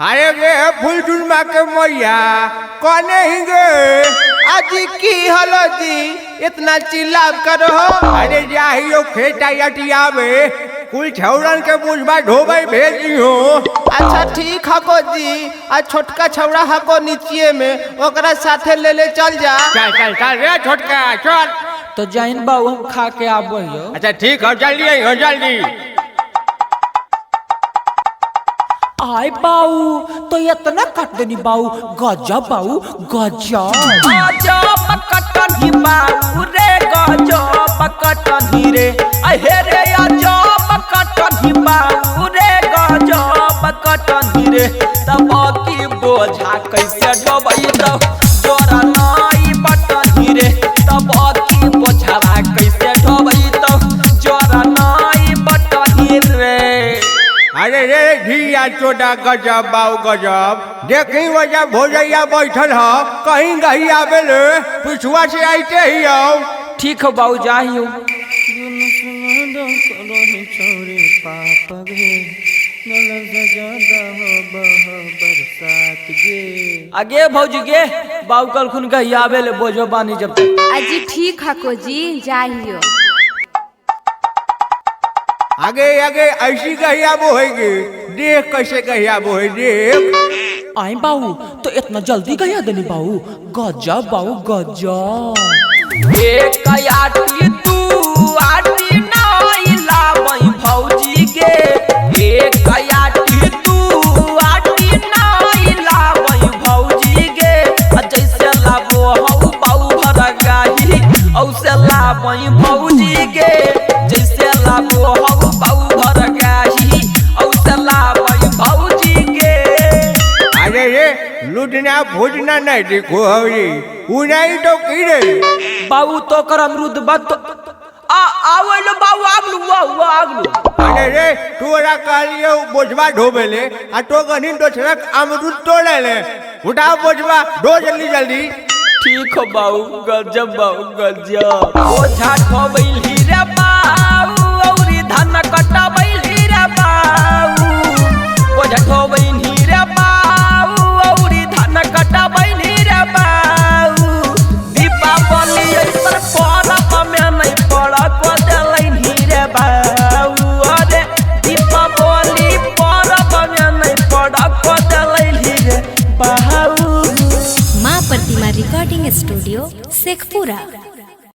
अरे गे फुलझुनमा के मैया कौने ही गे आज की हलदी इतना चिल्लाप करो। अरे जाहियो खेता यटियावे कुल छौड़न के मुझबा ढोबई भेजी हो। अच्छा ठीक हको जी, आज छोटका छौड़ा हको नीचे में ओकरा साथे ले चल जा। चल चल चल रे छोटका चल। तो जाइन बाबू हम खा के आबो हो। अच्छा ठीक है जल्दी हो जल्दी। आय बाऊ तो इतना कट देनी बाऊ, गजब बाऊ गजब गजब कटनी बाऊ रे, गजब कटनी रे अहे रे गजब कटनी बाऊ रे, गजब कटनी रे। तब की बोझा कैसे ढोबई तो जोरा नई बटनी रे, तब की बोझा कैसे ढोबई तो जोरा नई बटनी रे। अरे रे झिया चोटा गजब बाऊ गजब, देखी वजह भोजैया बैठल ह कहीं गही आवे ले पिछुआ से आते ही आओ। ठीक हो बाऊ जाइयो। आगे भौजी गे बाऊ कल खुन गही आवे ले बोझो बानी जब अजी ठीक हको जी जाइयो। आगे आगे ऐसी गहिया बोहेगी, देख कैसे गहिया बोहे देख। आई बाऊ तो इतना जल्दी गया देनी बाऊ, गजब बाऊ गजब। एक आटी तू आटी नाई लावई भौजी गे, एक आटी तू आटी नाई लावई भौजी गे। जैसे लाबो हऊ बाऊ भर गाही औसे लावई भौजी गे, जैसे लाबो हऊ बाऊ भर गाही औसे लावई भौजी गे। अरे रे लुटना भोजना नहीं देखो हवी उनाई तो की रे बाऊ तो कर अमरूद बत आवलो बाऊ आगलू वाह आगलू। अरे रे तोरा कालियो बोझबा ढोबेले आ तो गनी दोसरा अमरूद तोड़े ले। उठा बोझबा दो जल्दी जल्दी। ठीक हो बाऊ गजब बाऊ गजब। ओझा ठोबैली